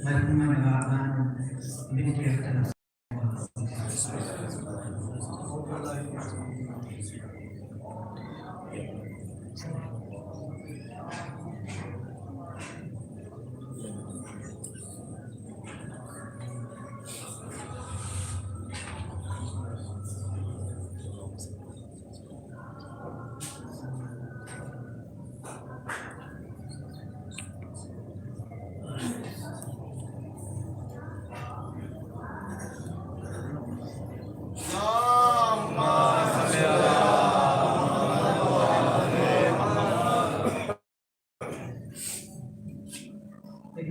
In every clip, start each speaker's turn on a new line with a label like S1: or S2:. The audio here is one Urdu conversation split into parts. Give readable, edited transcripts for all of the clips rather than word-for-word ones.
S1: مرحوم نوابان بنت اختر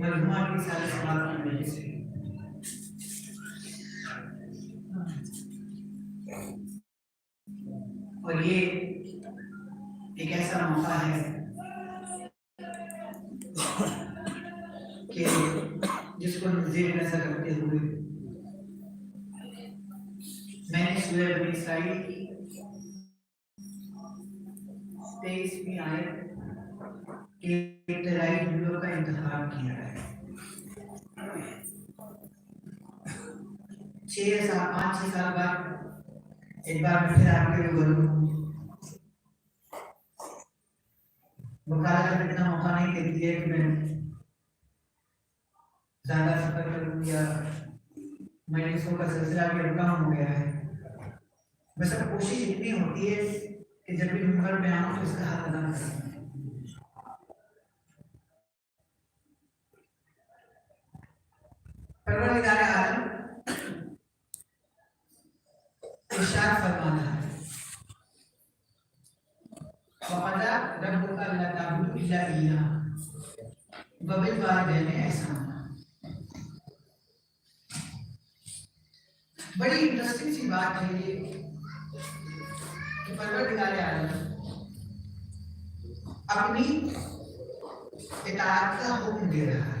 S1: مرحوما کی سارے سوال کی وجہ سے اور یہ ایک ایسا موقع ہے کہ جس کو زیر نظر رکھتے ہوئے میں نے سورہ بنی اسرائیل کی 23ویں آیت کے ابتدائی جملوں کا انتخاب کیا ہے۔ 5-6 سال بعد ایک بار پھر آپ کے روبرو مکالمہ کرنے کا موقع نہیں دیتی ہے کہ میں زیادہ سفر کروں یا مجلسوں کا سلسلہ بھی کم ہو گیا ہے، بس اب کوشش اتنی ہوتی ہے کہ جب بھی ممبر میں آؤں تو اس کا حق ادا کروں۔ پروردگار عالم ارشاد فرمانا ہے وَقَضَىٰ رَبُّكَ أَلَّا تَعْبُدُوا إِلَّا إِيَّاهُ وَبِالْوَالِدَيْنِ إِحْسَانًا۔ بڑی انٹرسٹنگ سی بات ہے یہ کہ پروردگار عالم اپنی اطاعت کا حکم دے رہا ہے۔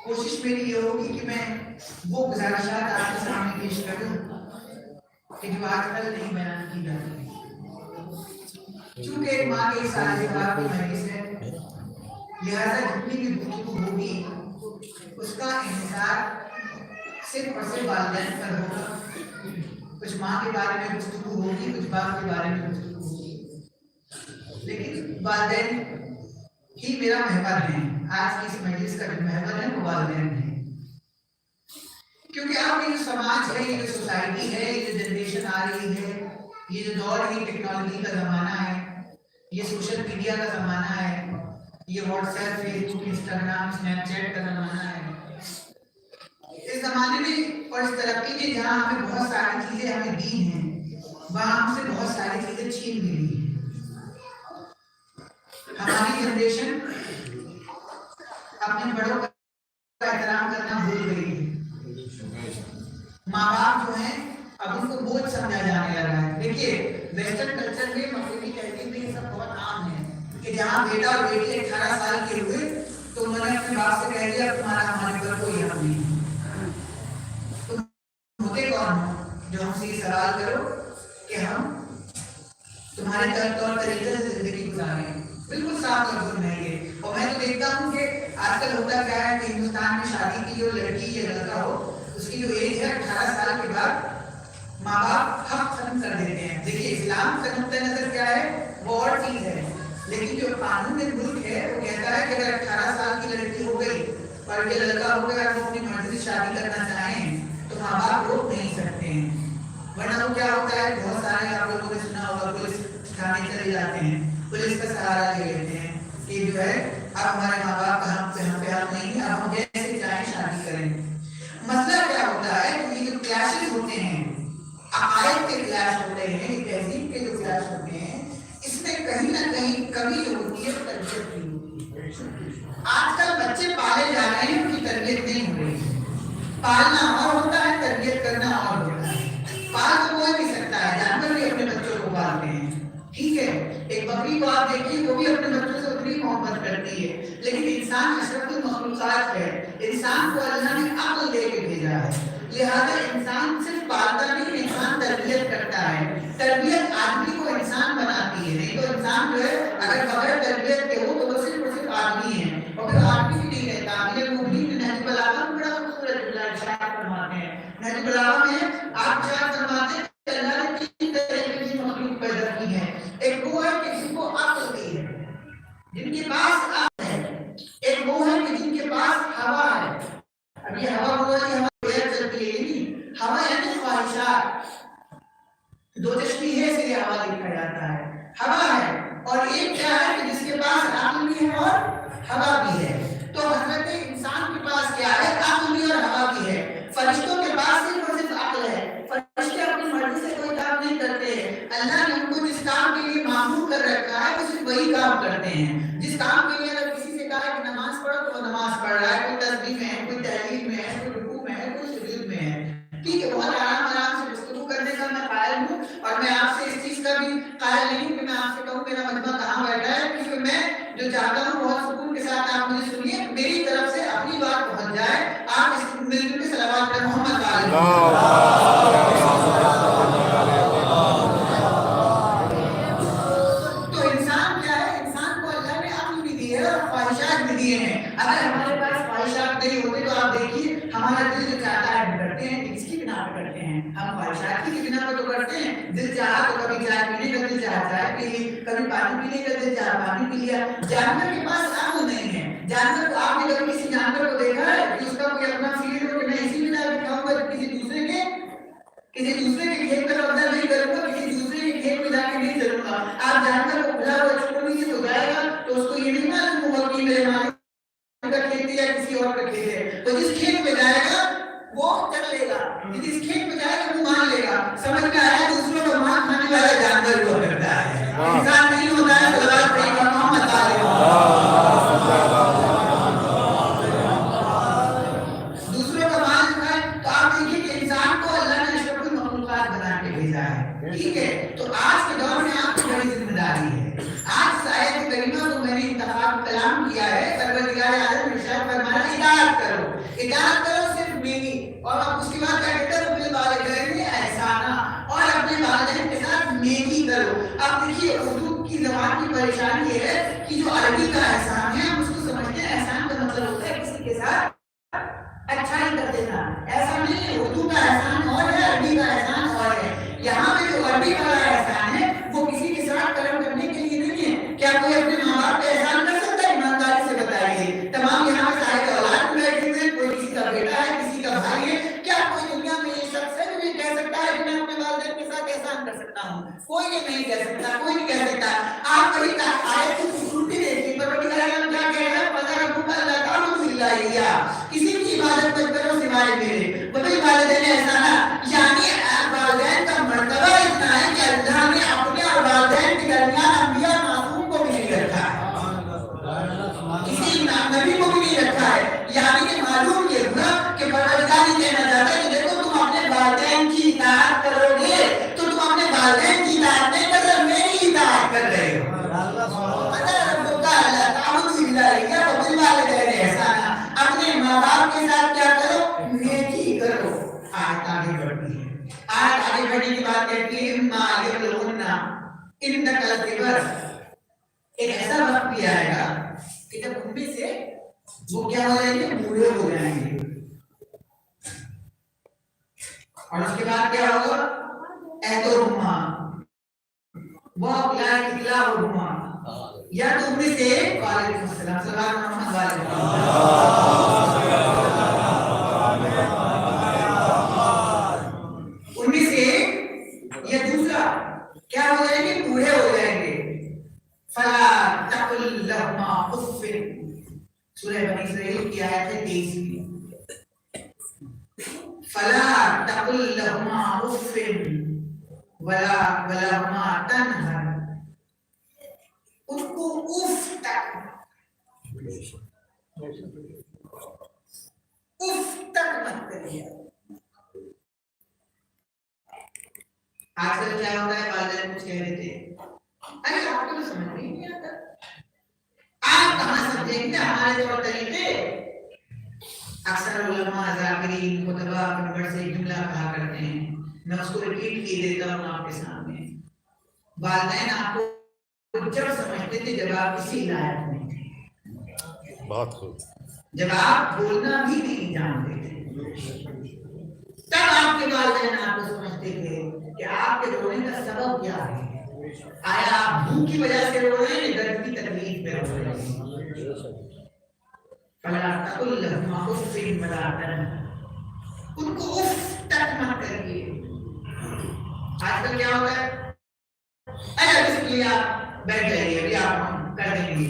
S1: کوشش میری یہ ہوگی کہ میں وہ گزارشات آپ کے سامنے پیش کروں کہ جو آج کل نہیں بیان کی جاتی، چونکہ ایک ماں کے سارے جواب کی مجلس ہے، لہذا جتنی بھی گفتگو ہوگی اس کا انحصار صرف اور صرف والدین پر ہوگا۔ کچھ ماں کے بارے میں گفتگو ہوگی، کچھ باپ کے بارے میں گفتگو ہوگی، لیکن والدین ہی میرا محور ہے۔ آج کی اس مجلس کا جو محور ہے وہ والدین ہے، کیونکہ اب یہ جو سماج ہے، یہ جو سوسائٹی ہے، یہ جو جنریشن آ رہی ہے، یہ جو دور ہے، ٹیکنالوجی کا زمانہ ہے، یہ سوشل میڈیا کا زمانہ ہے، یہ واٹس ایپ، فیس بک، انسٹاگرام، اسنیپ چیٹ کا زمانہ ہے۔ اس زمانے میں اور اس ترقی میں جہاں ہمیں بہت ساری چیزیں ہمیں دی ہیں، وہاں ہم سے بہت ساری چیزیں چھین بھی لی ہیں۔ ہماری جنریشن اپنے بڑوں کا احترام کرنا بھول گئی ہے۔ ماں باپ جو ہیں اب ان کو بوجھ سمجھا جانے لگا ہے۔ دیکھیے ویسٹرن کلچر میں مغربی کلچر میں یہ سب بہت عام ہے کہ جہاں بیٹا اور بیٹی 18 سال کے ہوئے تو انہوں نے اپنے باپ سے کہہ دیا تمہارا ہمارے پر کوئی حق نہیں ہے، تم ہوتے کون ہو جو ہم سے یہ سوال کرو کہ ہم تمہارے طور طریقے سے زندگی گزاریں۔ بالکل صاف لفظ ہے یہ۔ اور میں تو دیکھتا ہوں کہ آج کل ہوتا کیا ہے کہ ہندوستان میں شادی کی جو لڑکی یا لڑکا ہو اس کی جو ایج ہے 18 سال کے بعد ماں باپ حق ختم کر دیتے ہیں۔ دیکھیے اسلام کا نقطہ نظر کیا ہے وہ اور چیز ہے، لیکن جو قانون ملک ہے وہ کہتا ہے کہ اگر 18 سال کی لڑکی ہو گئی اور یہ لڑکا ہو گیا وہ اپنی مرضی سے شادی کرنا چاہیں تو ماں باپ روک نہیں سکتے ہیں۔ ورنہ وہ کیا ہوتا ہے، بہت سارے آپ لوگوں نے سنا ہوگا پولیس تھانے چلے جاتے ہیں، پولیس کا سہارا لے لیتے ہیں کہ جو ہے اب ہمارے ماں باپ کا ہم پہ حق نہیں ہے، اب ہم جیسے چاہیں شادی کریں۔ مسئلہ کیا ہوتا ہے کہ یہ جو کلیشز ہوتے ہیں، عقائد کے کلیش ہوتے ہیں، تہذیب کے جو کلیش ہوتے ہیں، اس میں کہیں نہ کہیں کمی جو ہوتی ہے تربیت کی ہوتی ہے۔ آج کل بچے پالے جا رہے ہیں، ان کی تربیت نہیں ہو رہی ہے۔ پالنا اور ہوتا ہے، تربیت کرنا اور ہوتا ہے۔ پال تو کوئی بھی سکتا ہے، جانور بھی اپنے بچوں کو پالتے ہیں، ٹھیک ہے۔ ایک بکری کو آپ دیکھیے وہ بھی اپنے بچوں سے اتنی محبت کرتی ہے، لیکن انسان اشرف المخلوقات ہے، انسان کو اللہ نے عقل دے کے بھیجا ہے، لہذا انسان صرف پالتا نہیں، انسان تربیت کرتا ہے۔ تربیت آدمی کو انسان بناتی ہے، نہیں تو انسان جو ہے اگر بغیر تربیت کے ہو تو وہ صرف آدمی ہے، اور پھر آدمی بھی نہیں ہوا بھی ہے. تو حضرت انسان کے پاس کیا ہے؟ عقل بھی اور ہوا بھی ہے. فرشتوں کے پاس صرف اور صرف عقل ہے. فرشتے اپنی مرضی سے کوئی کام نہیں کرتے ہیں. اللہ نے ان کو جس کام کے لیے معمور کر رکھا ہے وہ صرف وہی کام کرتے ہیں. جس کام کے لیے اگر کسی سے کہا ہے کہ نماز پڑھو تو وہ نماز پڑھ رہا ہے. کوئی تسبیح میں ہے, کوئی تحلیل میں ہے, کوئی رکوع میں ہے, کوئی سجود میں ہے. ٹھیک ہے, بہت آرام سے گفتگو کرنے کا میں قائل ہوں, اور میں آپ سے اس چیز کا بھی قائل نہیں ہوں کہ میں آپ سے کہوں میرا مجمع کہاں بیٹھا ہے, کیونکہ میں جو چاہتا ہوں بہت سکون کے ساتھ آپ مجھے سنیے, میری طرف سے اپنی بات پہنچ جائے. آپ اس مل جل کے صلوات پڑھیں محمد والے. تو انسان کیا ہے؟ انسان کو اللہ نے عقل بھی دی ہے اور خواہشات بھی دیے ہیں. اگر ہمارے پاس خواہشات نہیں ہوتے تو آپ دیکھیے ہمارا دل جو چاہتا ہے ہم کرتے ہیں. کس کی بنا پہ کرتے ہیں؟ ہم خواہشات کی بنا پہ تو کرتے ہیں. دل چاہا تو کبھی چائے پینے کا دل چاہا چائے پی لی, کبھی پانی پینے کا دل چاہا پانی پی لیا. جانور کے پاس عقل نہیں ہے. جانور کو آپ نے کبھی کسی جانور کو دیکھا ہے کہ اس کا کوئی اپنا فیلڈ ہو کہ میں اسی بنا پہ کھاؤں گا, کسی دوسرے کے کھیت پر قبضہ نہیں کروں گا, کسی دوسرے کے کھیت میں جا کے نہیں چلوں گا. آپ جانور کو کھلا ہوا چھوڑ دیجیے تو جائے گا, تو اس کو یہ نہیں معلوم ہوگا کہ میرے مالک کا کھیت ہے یا کسی اور کا کھیت ہے. تو جس کھیت میں جائے گا وہ چل لے گا, جس کھیت میں جائے گا وہ مان لے گا. سمجھ میں آیا؟ دوسروں کو مان کھانے والا جانور ہوا کرتا ہے, انسان نہیں ہوتا ہے. صلوات پڑھیے محمد علیہ. دوسروں کا مان کھائے تو آپ دیکھیے کہ انسان کو اللہ نے اشرف المخلوقات بنا کے بھیجا ہے. ٹھیک ہے, تو آج کے دور میں آپ کی بڑی ذمہ داری ہے. آج آیت کریمہ کو میں نے انتخاب کلام کیا ہے. پروردگار عالم ارشاد فرمایا اطاعت کرو, اطاعت کرو صرف میری, اور اب اس کے بعد کیا کہتے ہیں؟ بالوالدین احسانا, اور اپنے والدین کے ساتھ نیکی کرو. اب دیکھیے اردو کی زبان کی پریشانی یہ ہے کہ جو عربی کا احسان ہے ہم اس کو سمجھتے ہیں احسان کا مطلب ہوتا ہے کسی کے ساتھ اچھائی کر دینا. ایسا نہیں ہے. اردو کا احسان اور ہے, عربی کا احسان اور ہے. یہاں پہ جو عربی والا احسان ہے وہ کسی کے ساتھ کرم کرنے کے لیے نہیں ہے. کیا کوئی اپنے ماں باپ پہ احسان کر سکتا ہے؟ ایمانداری سے بتائیے. تمام یہاں پہ صاحب اولاد بیٹھے ہوئے, کوئی کسی کا بیٹا ہے, کسی کا بھائی ہے, کیا کوئی دنیا میں یہ شخص ہے جو یہ کہہ سکتا ہے کہ میں اپنے والدین کے ساتھ احسان کر سکتا ہوں؟ کوئی یہ نہیں کہہ سکتا, کوئی نہیں کہہ سکتا. آپ وہی آیت کی خوبصورتی دیکھیے, پروردگار عالم کیا کہہ رہا ہے؟ فَذَرَهُمْ أَلَّا تَعْبُدُوا إِلَّا إِيَّاهُ, کسی کی عبادت مت کرو سوائے میرے. وَبِالْوَالِدَيْنِ إِحْسَانًا, یعنی والدین کا مرتبہ اتنا ہے کہ اللہ نے اپنے اور والدین کے درمیان انبیاء معصوم کو بھی نہیں رکھا ہے, کسی نبی کو بھی نہیں رکھا ہے. یعنی کہ معلوم یہ ہوا کہ پروردگار یہ کہنا چاہتا ہے کہ دیکھو تم اپنے والدین کی اطاعت کرو گے تو تم اپنے والدین کی اطاعت نہیں کر رہے, میری اطاعت کر رہے ہو. اپنے ماں باپ کے ساتھ کیا کرو؟ نیکی کرو. آیت آگے بڑھتی ہے. آیت آگے بڑھنے کی بات کہتی ہے اما یبلغن عندک الکبر, ایک ایسا وقت بھی آئے گا کہ جب ان میں سے وہ کیا ہو جائیں گے؟ بوڑھے ہو جائیں گے. اور اس کے بعد کیا ہوگا؟ ایتوہما وَأُولَٰئِكَ كِلَاهُمَا, یا تو ان میں سے وعلیکم السلام صلی اللہ محمد والے ان میں سے یا دوسرا کیا ہو جائیں گے؟ بوڑھے ہو جائیں گے. فَلَا تَقُلْ لَهُمَا أُفٍّ, سورہ بنی اسرائیل کی آیت ہے 23. فَلَا تَقُلْ لَهُمَا أُفٍّ وَلَهُمَا تَنْهَرْ, ان کو اف تک مت کریے. آج کل کیا ہوتا ہے, والدین کچھ کہہ دیتے ہیں, ارے آپ کو تو سمجھ نہیں آتا, آپ کہاں سمجھیں گے ہمارے طور طریقے. اکثر علماء ذاکرین خطبہ منبر سے ایک جملہ کہا کرتے ہیں, میں اس کو ریپیٹ کیے دیتا ہوں آپ کے سامنے. والدین آپ کو جب سمجھتے تھے جب آپ کسی لائق نہیں تھے,
S2: بہت خوب,
S1: جب آپ بولنا بھی نہیں جانتے تھے, تب آپ کے والدین آپ کو سمجھتے تھے کہ آپ کے رونے کا سبب کیا ہے. آیا آپ بھوک کی وجہ سے رو رہے ہیں یا درد کی تکلیف میں رو رہے ہیں؟ فَلَا تَقُلْ لَهُمَا أُفٍّ وَلَا تَنْهَرْ, ان کو اف تک مت کریے. آج کل کیا ہوتا ہے, اچھا اس لیے آپ بیٹھ جائیے, ابھی آپ ہم کر دیں گے.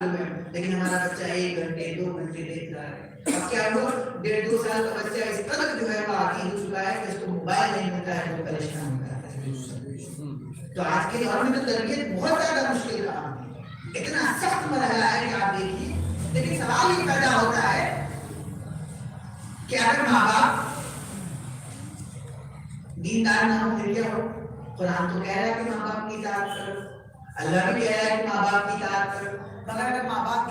S1: لیکن ہمارا بچہ 1 گھنٹے 2 گھنٹے دیکھ رہا ہے. اب کیا ہوا 1.5 2 سال کا بچہ اس قدر جو ہے وہ عاقل ہو چکا ہے کہ اس کو موبائل نہیں ملتا ہے تو پریشان ہوتا ہے. تو آج کے دور میں تو تربیت بہت زیادہ مشکل کام ہے, اتنا سخت مرحلہ ہے کہ آپ دیکھیے. لیکن سوال یہ پیدا ہوتا ہے کہ اگر ماں باپ دیندار نہ ہو پھر کیا ہو؟ قرآن تو کہہ رہا ہے کہ ماں باپ کی اطاعت کرو, اللہ بھی کہہ رہا ہے کہ ماں باپ کی اطاعت کرو. مگر اگر ماں باپ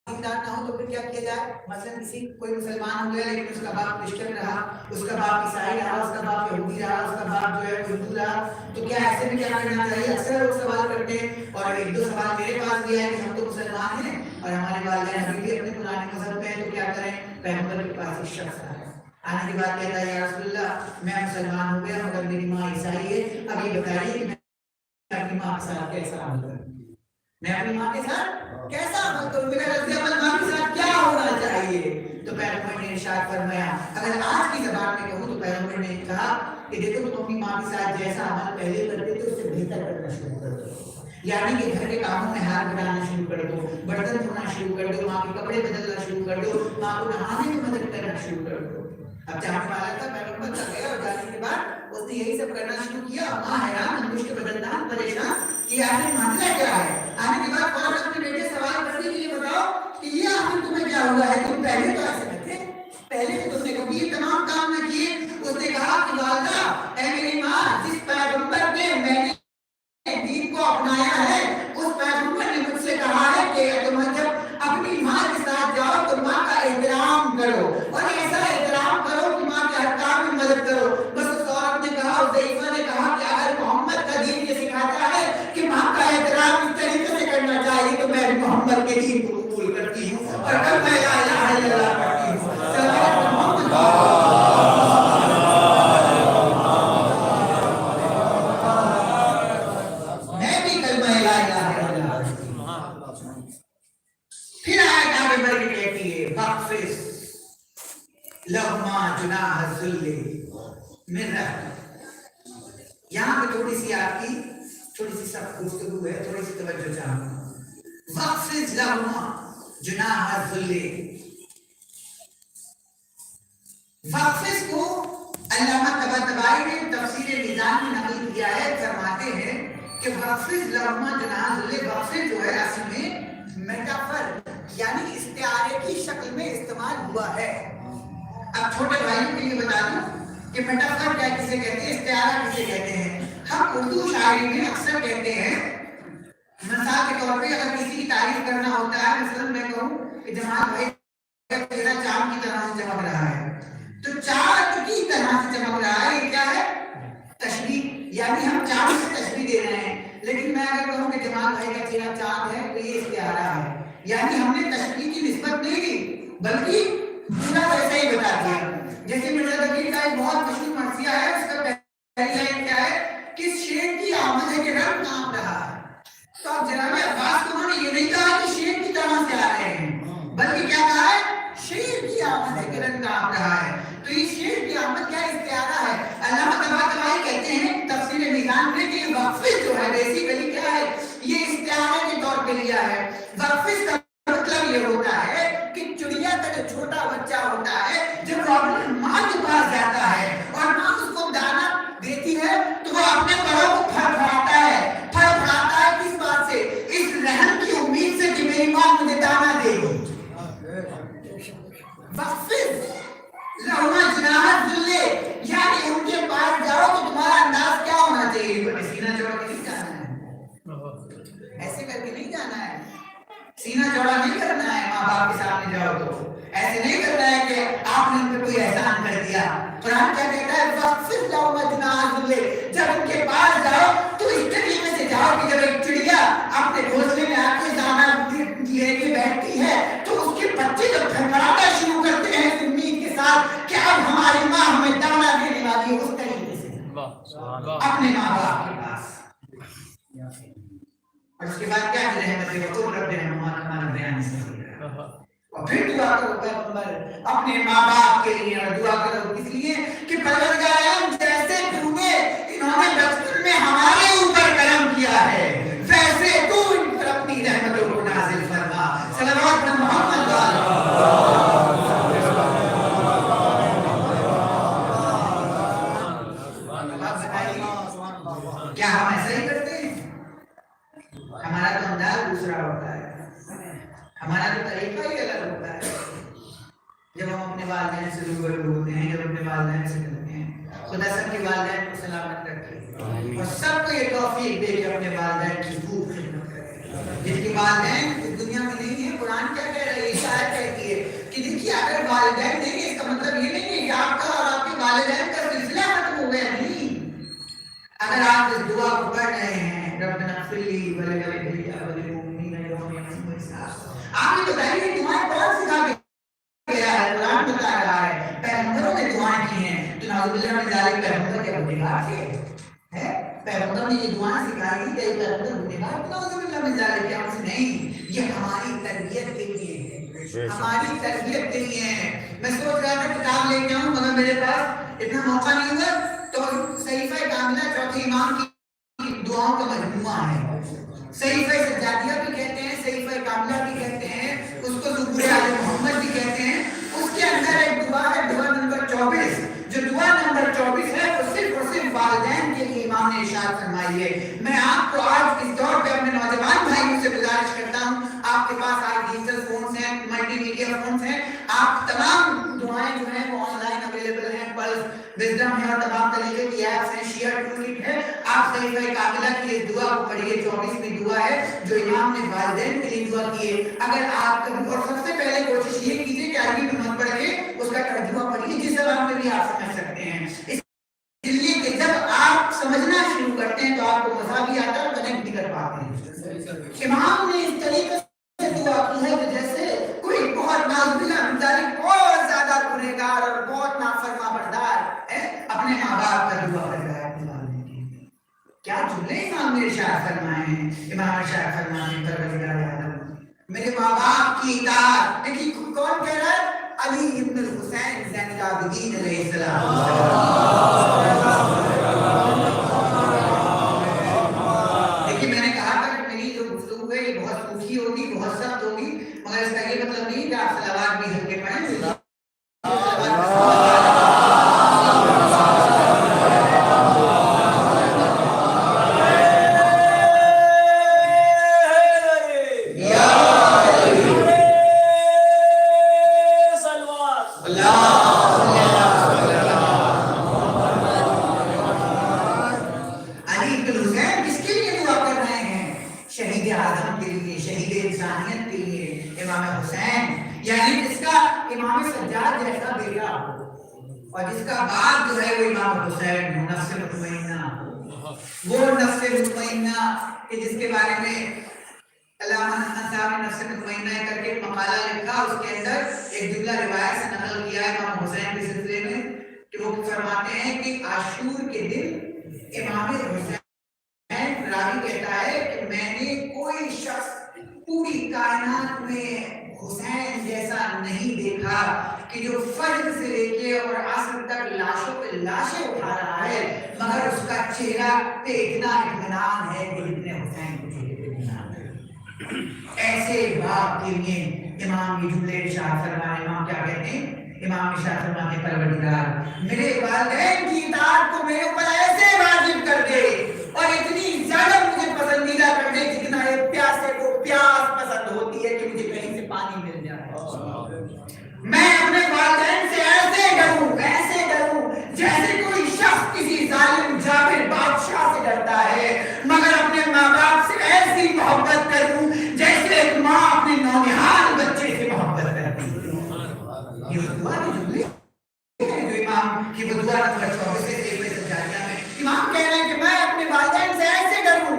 S1: دیندار نہ ہو تو پھر کیا کیا جائے؟ مثلا کوئی مسلمان ہو گیا لیکن اس کا باپ کرسچن رہا, اس کا باپ عیسائی رہا, اس کا باپ یہودی رہا, اس کا باپ جو ہے ہندو رہا, تو کیا ایسے میں کیا کرنا چاہیے؟ اکثر لوگ سوال کرتے ہیں اور 1-2 سوال میرے پاس بھی ہے کہ ہم تو مسلمان ہیں اور ہمارے والدین ابھی بھی اپنے پرانے مذہب میں ہیں, تو کیا کریں؟ پیغمبر کے پاس ایک شخص آیا, آنے کے بعد کہتا ہے یا رسول اللہ میں مسلمان ہو گیا مگر میری ماں عیسائی ہے, اب یہ بتائیے کہ میں اپنی ماں کے ساتھ کیسا عمل کروں؟ میں اپنی ماں کے ساتھ کیسا عمل کروں؟ میرا رد عمل ماں کے ساتھ کیا ہونا چاہیے؟ تو پیغمبر نے ارشاد فرمایا, اگر آج کی زبان میں کہوں تو پیغمبر نے کہا کہ دیکھو تم اپنی ماں کے ساتھ جیسا عمل پہلے کرتے تھے اس سے بہتر کرنا شروع کر دو. یعنی کہ گھر کے کاموں میں ہاتھ بٹانا شروع کر دو, برتن دھونا شروع کر دو, ماں کے کپڑے بدلنا شروع کر دو, ماں کو نہانے میں مدد کرنا شروع کر دو. اب جانے والا تھا پیغمبر کا گیا اور جانے کے بعد اس نے یہی سب کرنا شروع کیا. ماں حیران, انگشت بدلنا, پریشان کہ آخر معاملہ کیا ہے. آنے کے بعد فوراً اپنے بیٹے سوال کرنے کے لیے بتاؤ کہ یہ آخر تمہیں کیا ہوا ہے, تم پہلے تو ایسے کرتے, پہلے تو تم نے کبھی یہ تمام کام نہ کیے. اس نے کہا کہ والدہ اے میری ماں, جس پیغمبر نے میں نے دین کو اپنایا ہے اس پیغمبر نے مجھ سے کہا ہے کہ تم جب اپنی ماں کے ساتھ جاؤ تو ماں کا احترام کرو اور ایسا احترام کرو کہ ماں کے ہر کام میں مدد کرو. بس اس عورت نے کہا, اس ضعیفہ نے کہا کہ اگر محمد کا دین یہ سکھاتا ہے کہ ماں کا احترام اس طریقے سے کرنا چاہیے تو میں محمد کے دین کو قبول کرتی ہوں اور کل میں لا الہ الا اللہ پڑھتی ہوں. پھر آیت آگے بڑھ کے کہتی ہے فاغفر لہما جناح الذل من رحمتک. یہاں پہ تھوڑی سی آپ کی تھوڑی سی سب گفتگو ہے, تھوڑی سی توجہ چاہوں. فاغفر لہما جناح الذل, وقف کو علامہ طباطبائی نے تفسیر میزان میں نقل کیا ہے. فرماتے ہیں کہ وقف لہما جناح الذل, وقف جو ہے اصل میں میٹافر یعنی استعارے کی شکل میں استعمال ہوا ہے. اب چھوٹے بھائیوں کے لیے بتا دوں کہ میٹافر کیا کسے کہتے ہیں, استعارہ کسے کہتے ہیں. ہم اردو شاعری میں اکثر کہتے ہیں, مثال کے طور پہ اگر کسی کی تعریف کرنا ہوتا ہے, مثلا میں کہوں کہ جمال بھائی تیرا چاند کی طرح سے چمک رہا ہے, تو چاند کی طرح سے چمک رہا ہے, یہ کیا ہے؟ تشبیہ. یعنی ہم چاند سے تشبیہ دے رہے ہیں. لیکن میں اگر کہوں کہ جمال بھائی کا چہرہ چاند ہے تو یہ استعارہ ہے, یعنی ہم نے تشبیہ کی نسبت نہیں دی بلکہ پورا ویسا ہی بتا دیا. جیسے مرزا ظفیر کا ایک بہت مشہور مرثیہ ہے, اس کا پہلی لائن کیا ہے کہ شیر کی آمد ہے کہ رنگ کانپ رہا ہے. تو اب جناب عباس کو انہوں نے یہ نہیں کہا کہ شیر کی طرح سے آ رہے ہیں, بلکہ کیا کہا ہے؟ شیر کی آمد ہے کہ رنگ کانپ رہا ہے. تو یہ شیر کی آمد کیا استعارہ ہے. علامہ طباطبائی کہتے ہیں تفسیر میزان میں کہ وقف جو ہے بیسیکلی کیا ہے, یہ استعارے کے طور پہ لیا ہے. وقف کا مطلب یہ ہوتا ہے کہ چڑیا کا جو چھوٹا بچہ ہوتا ہے جب وہ اپنی ماں کے پاس جاتا ہے اور ماں اس کو دانا دیتی ہے تو وہ اپنے پروں کو پھڑپھڑاتا ہے. پھڑپھڑاتا ہے کس بات سے؟ اس رحم کی امید سے کہ میری ماں مجھے دانا دے گی. وقف لہما جناح الذل, یعنی ان کے پاس جاؤ تو تمہارا انداز کیا ہونا چاہیے؟ سینہ چوڑا کے نہیں جانا ہے, ایسے کر کے نہیں جانا ہے, سینہ چوڑا نہیں کرنا ہے. ماں باپ کے سامنے جاؤ تو ایسے نہیں کرنا ہے کہ آپ نے ان پہ کوئی احسان کر دیا. قرآن کیا کہتا ہے؟ وقف لہما جناح الذل, جب ان کے پاس جاؤ تو اس طریقے سے جاؤ کہ جب ایک چڑیا اپنے گھونسلے میں آ کے دانا لے کے بیٹھتی ہے تو اس کے بچے جب پھڑپڑانا شروع کرتے ہیں اس امید کے ساتھ کہ اب ہماری ماں ہمیں دانا دینے والی ہے, اس طریقے سے اپنے ماں باپ کے پاس. اور اس کے بعد کیا رحمت ہے تو رب ہمارا بیان سے اور پھر دعا کرو پیغمبر اپنے ماں باپ کے لیے, اور دعا کرو اس لیے کہ پروردگار جیسے تو نے انہوں نے بچپن میں ہمارے اوپر کرم کیا ہے ویسے تو ان پر اپنی رحمتوں کو نازل فرما. والدین سے روبرو ہوتے ہیں، جب اپنے والدین سے ملتے ہیں، خدا سب کے والدین کو سلامت رکھے اور سب کو یہ توفیق دے کہ اپنے والدین کی خوب خدمت کرے. جن کے والدین اس دنیا میں نہیں ہے، قرآن کیا کہہ رہا ہے؟ یہ شاید کہتی ہے کہ دیکھیے اگر والدین نہیں ہے اس کا مطلب یہ نہیں ہے کہ آپ کا اور آپ کے والدین کا سلسلہ ختم ہو گیا. نہیں، اگر آپ اس دعا کو پڑھ رہے ہیں ربنا اغفر لی ولوالدی وللمؤمنین یوم یقوم الحساب، آپ نے بتائیے یہ دعائیں کون سکھا کے گیا ہے؟ قرآن بتا رہا ہے پیغمبروں نے دعائیں کی ہیں. تو نعوذ باللہ من ذالک پیغمبر کے گنہگار تھے، پیغمبر نے یہ دعائیں سکھائی کہ پیغمبر گنہگار، نعوذ باللہ من ذالک کیا ہم سے نہیں، یہ ہماری تربیت کے لیے ہے، ہماری تربیت کے لیے ہے. میں سوچ رہا تھا کتاب لے کے آؤں مگر میرے پاس اتنا موقع نہیں ہوا، تو صحیفہ کاملہ چوتھے امام کی دعاؤں کا مجموعہ ہے. صحیفہ سجادیہ بھی کہتے ہیں، صحیفہ کاملہ بھی کہتے ہیں، اس کو زبور آل محمد بھی کہتے ہیں. اس کے اندر ایک دعا ہے، دعا نمبر 24. جو دعا نمبر 24 ہے وہ صرف اور صرف والدین کے لیے امام نے ارشاد فرمائی ہے. میں آپ کو آج اس دور پہ اپنے نوجوان بھائیوں سے گزارش کرتا ہوں، آپ کے پاس آج ڈیجیٹل فونز ہیں، ملٹی میڈیا فونز ہیں، آپ تمام دعائیں جو ہیں وہ آن لائن اویلیبل ہیں، پلس وزڈم ہے اور تمام طریقے کی ایپس ہیں، شیئر ٹو کٹ ہے. آپ صحیفہ کاملہ کی اس دعا کو پڑھیے، 24ویں دعا ہے جو امام نے والدین کے لیے دعا کی ہے. اگر آپ اور سب سے پہلے کوشش یہ کیجیے کہ عربی میں مت پڑھ کے اس کا ترجمہ پڑھیے جس زبان میں بھی آپ سمجھ سکتے ہیں، اس لیے کہ جب آپ سمجھنا شروع کرتے ہیں تو آپ کو مزہ بھی آتا ہے اور کنیکٹ بھی کر پاتے ہیں. امام نے اس طریقے سے دعا کی ہے کہ جیسے کوئی بہت بہت زیادہ گنہگار اور بہت نافرما بردار ہے اپنے ماں باپ کا دعا کر رہا ہے. کیا جملے امام نے ارشاد فرمائے ہیں؟ امام ارشاد فرمائے ہیں پروردگار عالم میرے ماں باپ کی اطاعت. دیکھیے کون کہہ رہا ہے؟ علی ابن الحسین زین العابدین علیہ السلام. دیکھیے میں نے کہا تھا کہ میری جو گفتگو ہے یہ بہت سوکھی ہوگی، بہت سخت ہوگی، مگر اس کا یہ مطلب نہیں کہ آپ صلوات بھی ہلکے پڑھیں. اور جس کا بعد جو ہے وہ امام حسین نفس مطمئنہ، وہ نفس مطمئنہ کہ جس کے بارے میں علامہ حسن صاحب نے نفس مطمئنہ کر کے ایک مقالہ لکھا، اس کے اندر ایک جملہ روایت سے نقل کیا ہے امام حسین کے سلسلے میں کہ وہ فرماتے ہیں کہ عاشور کے دن امام حسین راوی کہتا ہے کہ میں نے کوئی شخص پوری کائنات میں حسین جیسا نہیں دیکھا کہ جو فجر سے لے کے اور عصر تک لاشوں پہ لاشیں اٹھا رہا ہے مگر اس کا چہرہ پہ اتنا اطمینان ہے کہ جتنے حسین کے چہرے پہ اطمینان ہے. ایسے باپ کے لیے امام یہ جملے ارشاد فرمائے. امام کیا کہتے ہیں؟ امام ارشاد فرماتے پروردگار میرے والدین کی اطاعت کو میرے اوپر ایسے واجب کر دے اور اتنی زیادہ مجھے پسندیدہ کر دے جتنا ایک پیاسے کو پیاس پسند ہوتی ہے کہ مجھے کہیں سے پانی مل جائے. میں اپنے والدین سے ایسے ڈروں جیسے کوئی شخص کسی ظالم جابر بادشاہ سے ڈرتا ہے، مگر اپنے ماں باپ سے ایسی محبت کروں جیسے ایک ماں اپنے نونہال بچے سے محبت کرتی ہے. یہ دعا کی جملے ہیں جو امام کی دعا نمبر 24 سے سجادیہ میں امام کہہ رہے ہیں کہ میں اپنے والدین سے ایسے ڈروں.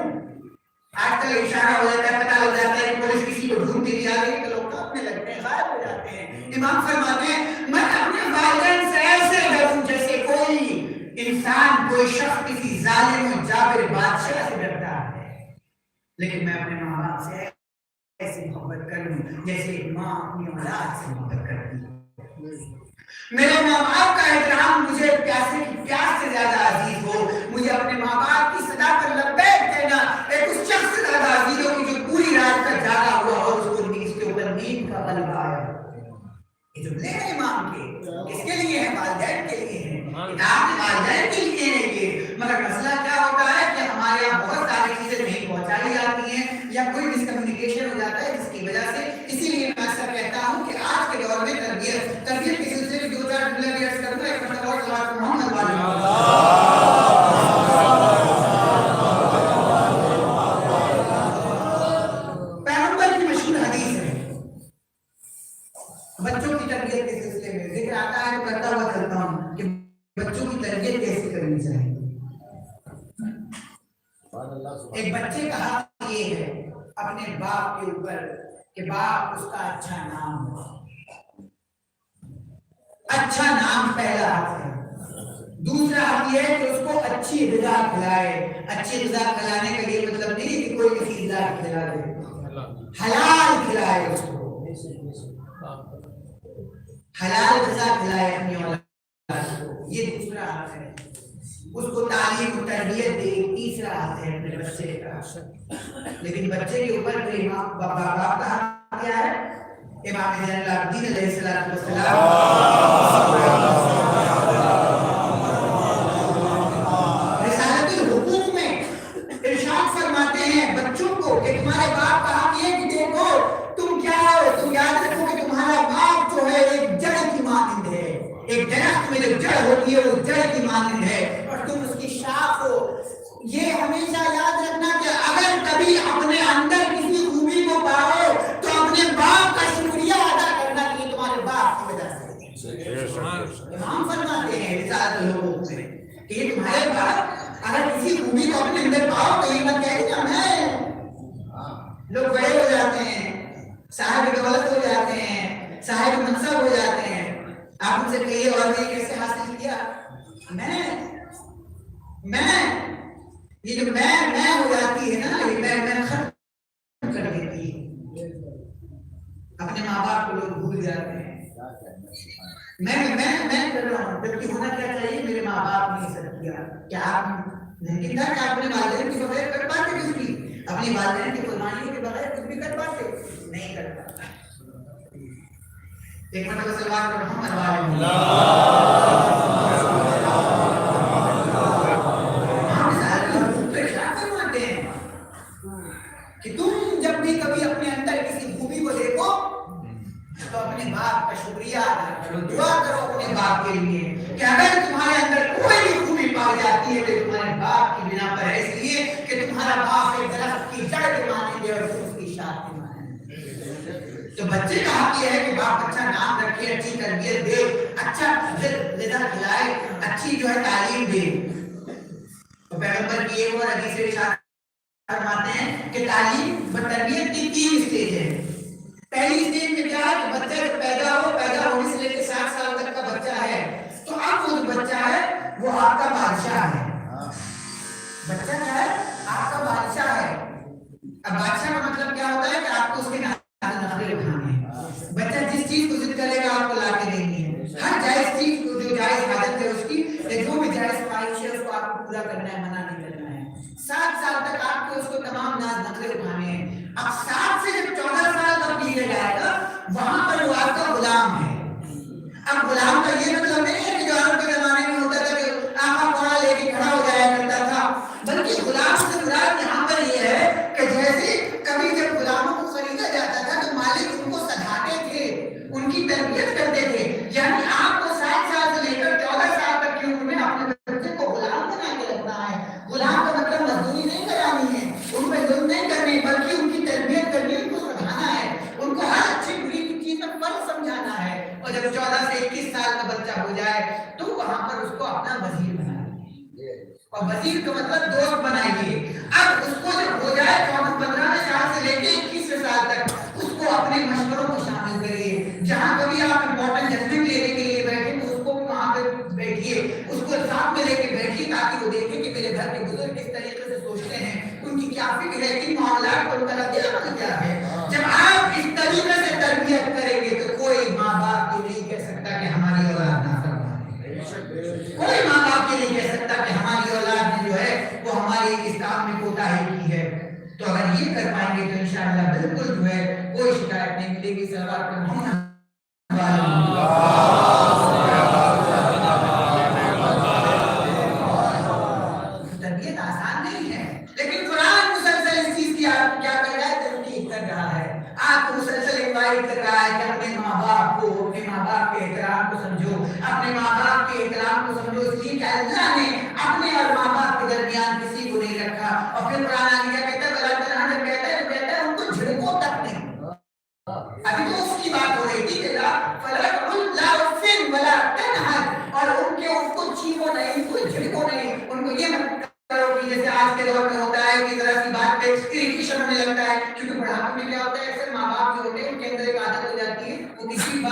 S1: آج کل اشارہ ہو جاتا ہے، پتہ لگ جاتا ہے کہ پولیس کسی کو ڈھونڈتی بھی آ گئی تو لوگ کاپنے لگتے ہیں، غائب ہو جاتے ہیں. امام فرماتے ہیں میں اپنے والدین سے ایسے ڈروں جیسے کوئی انسان، کوئی شخص کسی ظالم و جابر بادشاہ سے ڈرتا ہے، لیکن میں اپنے ماں باپ سے ایسی محبت کروں جیسے ایک ماں اپنی اولاد سے محبت کرتی ہے. میرے ماں باپ کا احترام مجھے پیاسے کی پیاس سے زیادہ عزیز ہو. مجھے اپنے ماں باپ کی صدا پر لبیک کہنا ایک اس شخص سے زیادہ عزیز ہو کہ جو پوری رات تک جاگا ہوا اور اس کو اس کے اوپر نیند کا غلبہ آیا. یہ جملے ہیں امام کے، کس کے لیے ہیں؟ والدین کے لیے ہیں، کتاب والدین کے لیے ہیں یہ. مگر مسئلہ کیا ہوتا ہے کہ ہمارے یہاں بہت ساری چیزیں نہیں پہنچائی جاتی ہیں یا کوئی مس کمیونیکیشن ہو جاتا ہے جس کی وجہ سے. اسی لیے میں اکثر کہتا ہوں کہ آج کے دور میں تربیت کے سلسلے تربیت کے سلسلے میں ذکر آتا ہے تو کرتا ہوا چلتا ہوں کہ بچوں کی تربیت کیسے کرنی چاہیے. ایک بچے کا حق یہ ہے اپنے باپ کے اوپر کہ باپ اس کا اچھا نام ہو. اچھا نام پہلا حق ہے. دوسرا حق یہ ہے کہ اس کو اچھی غذا کھلائے. اچھی غذا کھلانے کا یہ مطلب نہیں کہ کوئی بھی غذا کھلا دے, حلال کھلائے اس کو, حلال غذا کھلائے اپنی اولاد کو. یہ دوسرا حق ہے. اس کو تعلیم و تربیت دے, تیسرا حق ہے اپنے بچے کا. لیکن بچے کے اوپر باپ کا حق کیا ہے؟ امام زین العابدین علیہ السلام رسالۃ الحقوق میں ارشاد فرماتے ہیں بچوں کو کہ تمہارے باپ کا حق یہ کہ دیکھو تم کیا ہو, تم یاد رکھو کہ تمہارا باپ جو ہے ایک جڑ کی مانند ہے. ایک درخت میں جو جڑ ہوتی ہے وہ جڑ کی مانند ہے اور تم اس کی شاخ ہو. یہ ہمیشہ یاد رکھنا کہ اگر کبھی اپنے اندر کسی خوبی کو پاؤ تو اپنے باپ کا شکریہ ادا کرنا کہ تمہارے باپ کی وجہ سے. امام فرماتے ہیں رسالۃ الحقوق میں کہ یہ تمہارے باپ اگر کسی خوبی کو اپنے اندر پاؤ تو یہ مت کہے کہ میں. لوگ بڑے ہو جاتے ہیں, صاحب دولت ہو جاتے ہیں, صاحب منصب ہو جاتے ہیں, آپ ان سے کہیے اور یہ کیسے حاصل کیا؟ یہ جو میں ہو جاتی ہے نا, یہ میں ختم کر دیتی ہے. اپنے ماں باپ کو لوگ بھول جاتے ہیں. میں کر رہا ہوں جبکہ ہونا کیا چاہیے میرے ماں باپ نے سب کیا. کیا آپ ممکن تھا کہ آپ اپنے والدین کی بغیر کر پاتے کچھ بھی؟ اپنی والدین کی قربانیوں کے بغیر کچھ بھی کر پاتے؟ نہیں کر پاتا. ایک مرتبہ صلوات پر محمد وعلیہ کہ تم جب بھی کبھی اپنے اندر کسی خوبی کو دیکھو تو اپنے باپ کا شکریہ ادا کرو, دعا کرو اپنے باپ کے لیے کہ اگر تمہارے اندر کوئی بھی خوبی پائی جاتی ہے تو تمہارے باپ کی بنا پر ہے, اس لیے کہ تمہارا باپ ایک درخت کی جڑ کے مانند ہے اور تم اس کی شاخ کے مانند. تو بچے کا حق یہ ہے کہ باپ اچھا نام رکھے, اچھی تربیت دے, اچھا غذا کھلائے, اچھی جو ہے تعلیم دے. تو پیغمبر کی ایک اور حدیث ارشاد فرماتے ہیں کہ تعلیم و تربیت کی 3 اسٹیج ہے. پہلی اسٹیج میں کیا ہے کہ بچہ جب پیدا ہونے سے لے کے 7 سال تک کا بچہ ہے تو اب وہ جو بچہ ہے وہ آپ کا بادشاہ ہے. بچہ کیا ہے؟ آپ کا بادشاہ ہے. اب بادشاہ کا مطلب کیا ہوتا ہے کہ آپ کو اس کے نخرے اٹھانے ہیں. بچہ جس چیز کو ضد کرے گا آپ کو لا کے دینی ہے. ہر جائز چیز کو جو جائز حاجت ہے اس کی, جو بھی جائز خواہش ہے اس کو آپ کو پورا کرنا ہے, منع نہیں کرنا ہے. 7 سال تک آپ کو اس کو تمام ناز نخرے اٹھانے ہیں. اب 7 سے جب 14 سال کا پیریڈ آئے گا وہاں پر وہ آپ کا غلام ہے. اب غلام کا یہ مطلب نہیں ہے کہ جو عرب کے زمانے میں ہوتا تھا کہ آقا گھوڑا لے کے کھڑا ہو جایا کرتا تھا, بلکہ غلام سے مراد یہاں پر یہ ہے کہ جیسے کبھی جب غلاموں کو خریدا جاتا تھا تو مالک ان کو سجاتے تھے, ان کی تربیت کرتے تھے. یعنی آپ کو 7 سال سے لے کر 14 سال تک کی عمر میں اپنے بچے کو غلام بنا کے رکھنا ہے. غلام کا مطلب مزدوری نہیں کرانی ہے, ان پہ ظلم نہیں کرنی, بلکہ ان کی تربیت کرنی, ان کو سمجھانا ہے, ان کو ہر اچھی بری کی چیز میں فرق سمجھانا ہے. اور جب 14 سے 21 سال کا بچہ ہو جائے تو وہاں پر اس کو اپنا وزیر بنائیے, اور وزیر کا مطلب دوست بنائیے. اب اس کو جب ہو جائے 15 سال سے لے کے 21 سال تک اس کو اپنے مشوروں کو شامل کریے. جہاں کبھی آپ امپورٹنٹ ججمنٹ لینے کے لیے بیٹھے تو اس کو وہاں پہ بیٹھیے, اس کو ساتھ میں لے کے بیٹھیے تاکہ وہ دیکھے کہ میرے گھر کے بزرگ کس طریقے سے سوچتے ہیں, ان کی کیا فکر ہے, کن معاملات کو ان کا رد عمل کیا ہے. جب آپ اس طریقے سے تربیت کریں گے تو کوئی ماں باپ یہ نہیں کہہ سکتا کہ ہماری اولاد نافرمان ہے. کوئی ماں باپ یہ نہیں کہہ سکتا کہ ہماری اولاد نے جو ہے وہ ہماری اس کام میں کوتاہی کی ہے. تو اگر یہ کر پائیں گے تو انشاءاللہ بالکل جو ہے کوئی شکایت نہیں ملے گی. صلوات پر محمد تربیت آسان نہیں ہے, لیکن قرآن مسلسل اس چیز کی آپ کیا کر رہا ہے, تنقید کر رہا ہے, آپ کو مسلسل انوائٹ کر رہا ہے کہ اپنے ماں باپ کو, اپنے ماں باپ کے احترام کو سمجھو, اپنے ماں باپ کے احترام کو سمجھو. اس لیے کہ اللہ نے اپنے اور ماں باپ کے درمیان کسی کو نہیں رکھا. اور پھر قرآن کیا کہتا ہے, اللہ تعالیٰ جب کہتا ہے ان کو جھڑکو تک نہیں. ابھی تو اس کی بات ہو رہی تھی کہ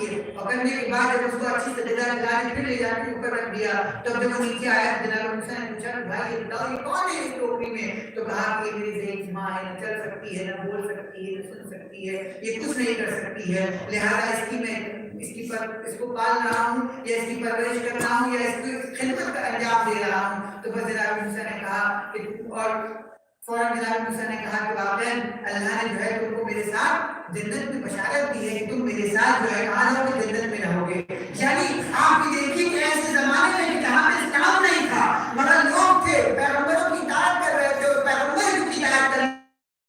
S1: کیے، پکڑنے کے بعد جب اس کو اچھی سے جگہ دلا کے پھر لے جا کے اوپر رکھ دیا، تب جب وہ نیچے آیا جناب موسیٰ نے پوچھا بھائی یہ بتاؤ یہ کون ہے اس ٹوکری میں؟ تو کہا کہ میری ضعیف ماں ہے، نہ چل سکتی ہے، نہ بول سکتی ہے، نہ سن سکتی ہے، یہ کچھ نہیں کر سکتی ہے، لہذا اس کو پال رہا ہوں یا اس کی پرورش کر رہا ہوں یا اس کی خدمت کا انجام دے رہا ہوں۔ تو بس جناب موسیٰ نے کہا کہ اور فوراً جناب موسیٰ نے کہا کہ واقعاً اللہ نے جو ہے تم کو میرے ساتھ جنت میں بشارت دی ہے کہ تم میرے ساتھ جو ہے کہاں جاؤ گے؟ جنت میں رہو گے۔ یعنی آپ کی دیکھیے کہ ایسے زمانے میں جہاں پہ اسلام نہیں تھا مگر لوگ تھے پیغمبروں کی اطاعت کر رہے تھے اور پیغمبر کی اطاعت کر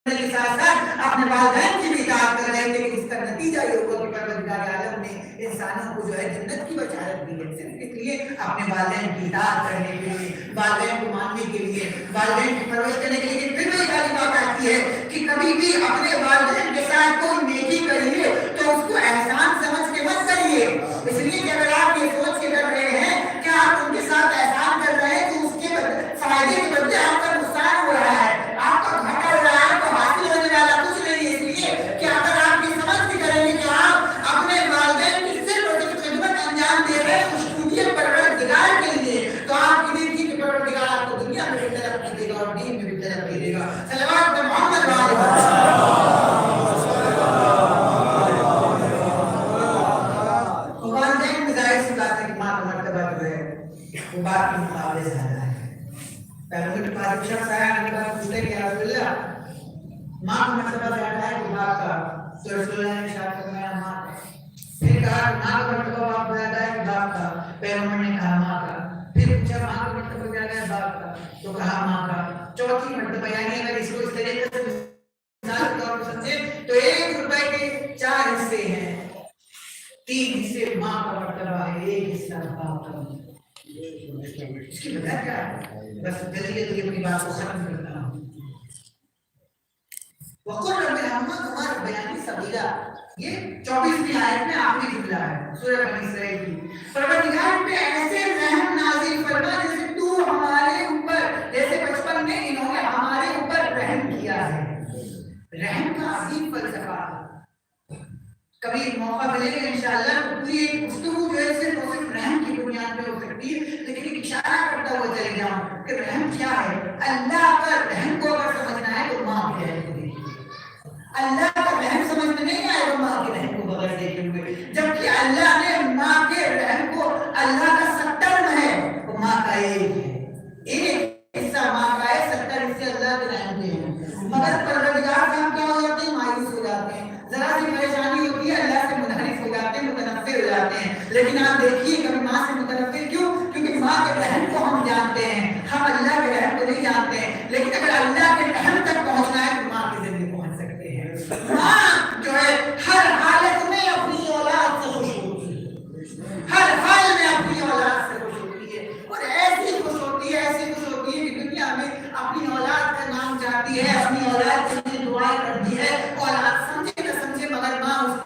S1: کے ساتھ ساتھ اپنے والدین کی بھی اطاعت کر رہے تھے، کہ اس کا نتیجہ یہ ہوگا کہ پروردگار عالم نے انسانوں کو جو ہے جنت کی بشارت دی ہے، صرف اس لیے اپنے والدین کی اطاعت کرنے کے لیے، والدین کو ماننے کے لیے، والدین کی پرورش کرنے کے لیے۔ پھر وہی والی بات آتی ہے کہ کبھی بھی اپنے والدین کے ساتھ کوئی نیکی کریے تو اس کو احسان سمجھ کے مت کریے، اس لیے کہ اگر آپ یہ سوچ کے کر رہے ہیں کہ آپ ان کے ساتھ احسان کر رہے ہیں تو اس کے فائدے کے بدلے آپ کا نقصان ہو رہا ہے، آپ کا گھاٹا ہو رہا ہے، آپ کو حاصل ہونے والا کچھ نہیں ہے۔ اس لیے کہ اگر آپ یہ سمجھ کے کریں گے کہ آپ اپنے والدین کی صرف خدمت انجام دے رہے ہیں خوشبودیت پروردگار کے لیے، تو آپ کی دیکھیے کہ پروردگار آپ کو دنیا میں بھی ترقی دے گا اور دین میں بھی ترقی دے گا۔ صلوات محمد والدین میں ظاہر سی بات ہے کہ ماں کا مرتبہ جو ہے وہ باپ کے مقابلے زیادہ ہے۔ پیغمبر کے پاس ایک شخص آیا، نبی پاک پوچھتے ہیں کہ یا رسول اللہ ماں کا مرتبہ زیادہ ہے کہ باپ کا؟ تو رسول اللہ نے ارشاد فرمایا ماں کا۔ پھر کہا کہ ماں کا مرتبہ باپ زیادہ ہے کہ باپ کا؟ پیغمبر نے کہا ماں کا۔ پھر پوچھا ماں کا مرتبہ زیادہ ہے باپ کا؟ تو کہا ماں کا۔ چوتھی مرتبہ، یعنی اگر اس کو اس طریقے سے مثال کے طور پر سمجھے تو 1 روپے کے 4 حصے ہیں، 3 حصے ماں کا مرتبہ ہے، 1 حصہ باپ کا۔ اس کی وجہ کیا ہے؟ بس جلدی جلدی اپنی بات کو ختم کرتا ہوں۔ وقل رب ارحمہما کما ربیانی صغیرا، یہ 24ویں آیت میں آخری جملہ ہے سورہ بنی اسرائیل کی۔ پروردگار پہ ایسے رحم نازل فرما جیسے تو ہمارے اوپر، جیسے بچپن میں انہوں نے ہمارے اوپر رحم کیا ہے۔ رحم کا عظیم فلسفہ، کبھی موقع ملے گا انشاءاللہ تو پوری ایک گفتگو جو ہے صرف اور صرف رحم کی بنیاد پہ ہو سکتی ہے، لیکن ایک اشارہ کرتا ہوا چلے جاؤں کہ رحم کیا ہے۔ اللہ کا رحم کو اگر سمجھنا ہے تو ماں کے رحم کو دیکھیے، اللہ کا رحم سمجھ میں نہیں آئے گا ماں کے رحم کو بغیر دیکھے ہوئے، جبکہ اللہ نے ماں کے رحم کو، اللہ کا 70 ہے تو ماں کا 1 ہے، 1 حصہ ماں کا ہے، 70 حصے اللہ کے رحم کے ہیں۔ مگر پروردگار سے ہم کیا ہو جاتے ہیں؟ مایوس ہو جاتے ہیں، ذرا سی پریشانی ہوتی ہے اللہ سے منحرف ہو جاتے ہیں، متنفر ہو جاتے ہیں۔ لیکن آپ دیکھیے کبھی ماں سے متنفر کیوں؟ کیونکہ ماں کے رحم کو ہم جانتے ہیں، ہم اللہ کے رحم کو نہیں جانتے ہیں، لیکن اگر اللہ کے رحم تک پہنچنا ہے تو ماں کے ذریعے پہنچ سکتے ہیں۔ ماں جو ہے ہر حالت میں اپنی اولاد سے خوش ہوتی ہے، ہر حال میں اپنی اولاد سے خوش ہوتی ہے، اور ایسی خوش ہوتی ہے، ایسی خوش ہوتی ہے کہ دنیا میں اپنی اولاد کا نام چاہتی ہے، اپنی اولاد کے لیے دعائیں کرتی ہے۔ اولاد سمجھے نہ سمجھے مگر ماں اس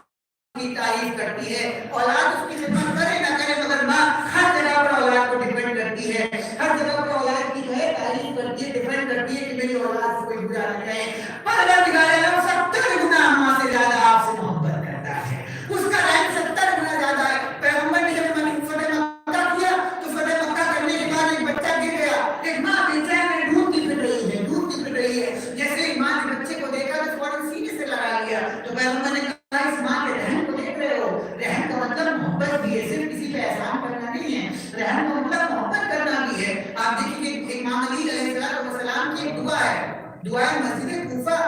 S1: کی تعریف کرتی ہے، اولاد اس کی خدمت کرے نہ کرے مگر ماں ہر جگہ پر اولاد کو ڈیپینڈ کرتی ہے، ہر جگہ پر اولاد کی جو ہے تعریف کرتی ہے، ڈیپینڈ کرتی ہے کہ میری اولاد کو کوئی برا نہ کہے۔ پروردگار عالم 70 گنا ماں سے زیادہ آپ سے محبت کرتا ہے، اس کا رحم 70 گنا زیادہ ہے۔ پیغمبر نے جب فتح مکہ کیا تو فتح مکہ کرنے کے بعد ایک بچہ گر گیا، ایک ماں بے چین میں ڈھونڈتی پھر رہی ہے، ڈھونڈتی پھر رہی ہے، جیسے ہی ماں نے بچے کو دیکھا تو فوراً سینے سے لگا لیا۔ تو پیغمبر نے کہا اس ماں کے رحم کو دیکھ رہے ہو؟ رحم کا مطلب محبت بھی ہے، صرف کسی پہ احسان کرنا نہیں ہے، رحم کا مطلب محبت کرنا بھی ہے۔ آپ دیکھیں کہ امام علی علیہ السلام کی ایک دعا ہے، دعا ہے مسجد کوفہ،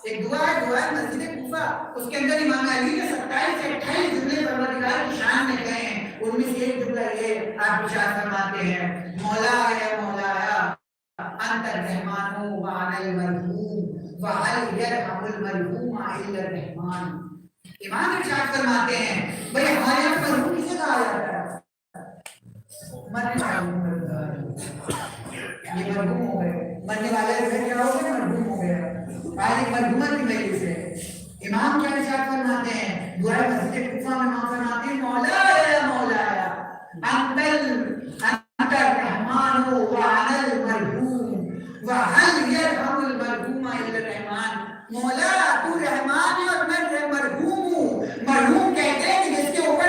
S1: ایک دعا ہے، دعا ہے مسجد کوفہ، اس کے اندر امام علی نے 27 سے 28 جملے پروردگار کی شان میں کہے ہیں، ان میں سے ایک جملہ یہ آپ ارشاد فرماتے ہیں مولا یا مولایا انت الرحمن وانا المرحوم وهل يرحم المرحوم الا الرحمن۔ امام ارشاد فرماتے ہیں بھئی ہمارے یہاں مرحوم کسے کہا جاتا ہے؟ مرنے والے، یہ مرحوم ہو گئے، مرنے والے سے کیا ہو گئے؟ مرحوم ہو گیا، آج ایک مرحومت کی مجلس ہے۔ امام کیا ارشاد فرماتے ہیں دعا مسجد کوفہ میں امام فرماتے ہیں مولا یا مولایا انت الرحمن وانا المرحوم وهل يرحم المرحوم الا الرحمن۔ مولا تو رحمان ہے اور میں مرحوم ہوں۔ مرحوم کہتے ہیں کہ جس کے اوپر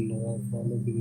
S2: Allah follow the